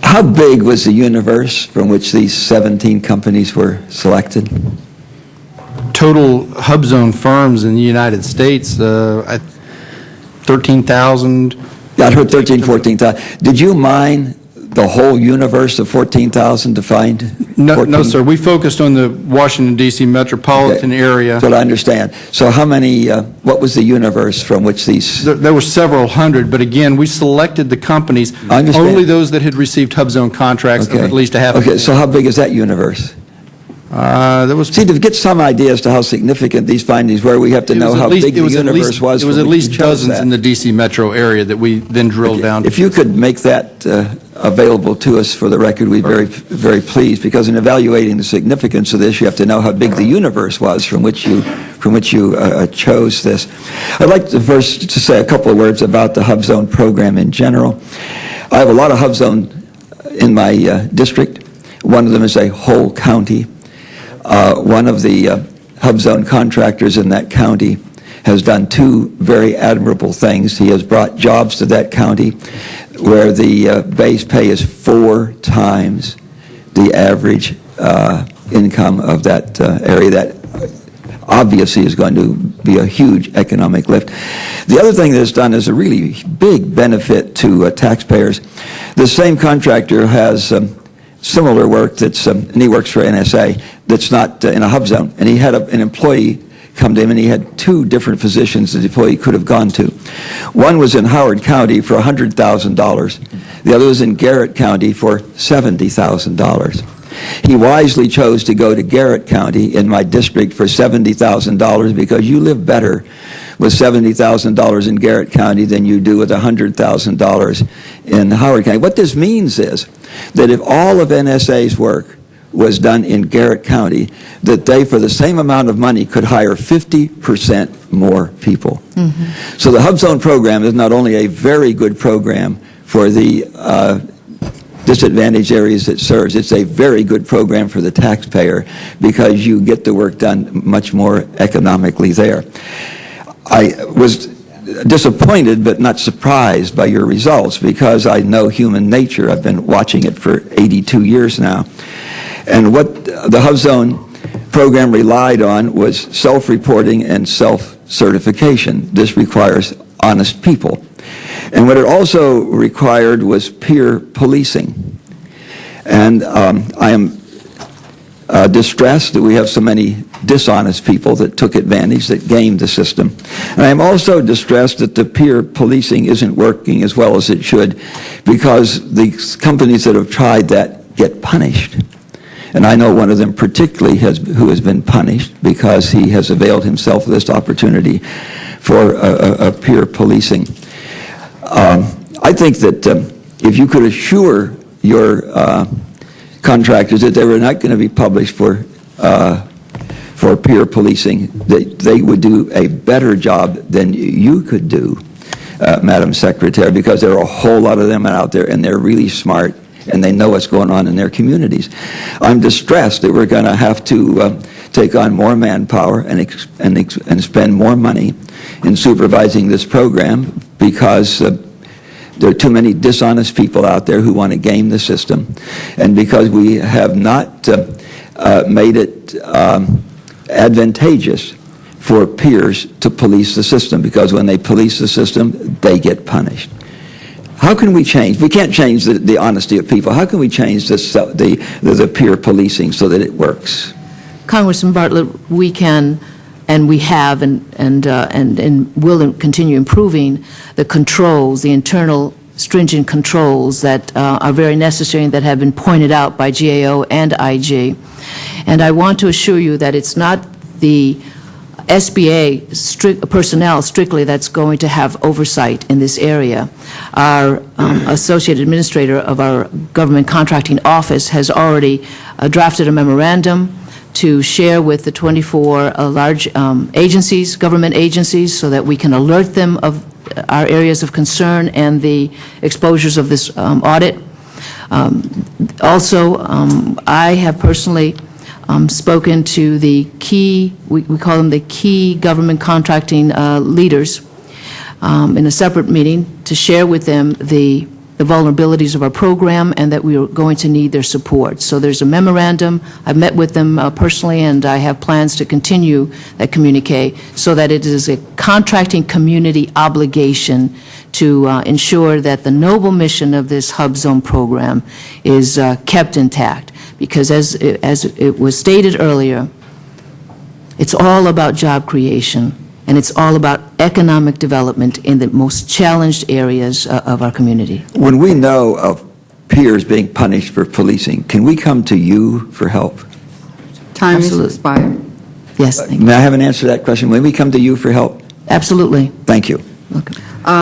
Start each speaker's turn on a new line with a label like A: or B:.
A: How big was the universe from which these 17 companies were selected?
B: Total Hubzone firms in the United States, 13,000.
A: Yeah, I heard 13, 14,000. Did you mine the whole universe of 14,000 to find?
B: No, sir. We focused on the Washington, D.C. metropolitan area.
A: That's what I understand. So how many, what was the universe from which these?
B: There were several hundred, but again, we selected the companies, only those that had received Hubzone contracts of at least a half a million.
A: Okay, so how big is that universe? See, to get some idea as to how significant these findings were, we have to know how big the universe was.
B: It was at least dozens in the D.C. metro area that we then drilled down to.
A: If you could make that available to us for the record, we'd be very, very pleased, because in evaluating the significance of this, you have to know how big the universe was from which you chose this. I'd like to first to say a couple of words about the Hubzone program in general. I have a lot of Hubzone in my district. One of them is a whole county. One of the Hubzone contractors in that county has done two very admirable things. He has brought jobs to that county where the base pay is 4 times the average income of that area. That obviously is going to be a huge economic lift. The other thing that it's done is a really big benefit to taxpayers. The same contractor has similar work and he works for NSA that's not in a Hubzone, and he had an employee come to him, and he had 2 different positions that the employee could have gone to. One was in Howard County for $100,000. The other was in Garrett County for $70,000. He wisely chose to go to Garrett County in my district for $70,000 because you live better with $70,000 in Garrett County than you do with $100,000 in Howard County. What this means is that if all of NSA's work was done in Garrett County, that they, for the same amount of money, could hire 50% more people. Mm-hmm. So the Hubzone program is not only a very good program for the disadvantaged areas it serves, it's a very good program for the taxpayer because you get the work done much more economically there. I was disappointed but not surprised by your results because I know human nature. I've been watching it for 82 years now. And what the Hubzone program relied on was self-reporting and self-certification. This requires honest people. And what it also required was peer policing. And I am distressed that we have so many dishonest people that took advantage, that gamed the system. And I am also distressed that the peer policing isn't working as well as it should because the companies that have tried that get punished. And I know one of them particularly who has been punished because he has availed himself of this opportunity for peer policing. I think that if you could assure your contractors that they were not going to be published for peer policing, that they would do a better job than you could do, Madam Secretary, because there are a whole lot of them out there, and they're really smart, and they know what's going on in their communities. I'm distressed that we're going to have to take on more manpower and spend more money in supervising this program because there are too many dishonest people out there who want to game the system, and because we have not made it advantageous for peers to police the system, because when they police the system, they get punished. How can we change? We can't change the honesty of people. How can we change the peer policing so that it works?
C: Congressman Bartlett, we can, and we have, and will continue improving the controls, the internal stringent controls that are very necessary and that have been pointed out by GAO and IG. And I want to assure you that it's not the SBA personnel strictly that's going to have oversight in this area. Our Associate Administrator of our Government Contracting Office has already drafted a memorandum to share with the 24 large agencies, government agencies, so that we can alert them of our areas of concern and the exposures of this audit. Also, I have personally spoken to the key, we call them the key government contracting leaders in a separate meeting to share with them the the vulnerabilities of our program and that we are going to need their support. So there's a memorandum. I've met with them personally, and I have plans to continue that communique so that it is a contracting community obligation to ensure that the noble mission of this Hub Zone program is kept intact. Because as it was stated earlier, it's all about job creation, and it's all about economic development in the most challenged areas of our community.
A: When we know of peers being punished for policing, can we come to you for help?
D: Time has
C: Absolutely.
D: expired.
C: Yes, thank you.
A: May I have an answer to that question? When we come to you for help?
C: Absolutely.
A: Thank you.
C: Welcome.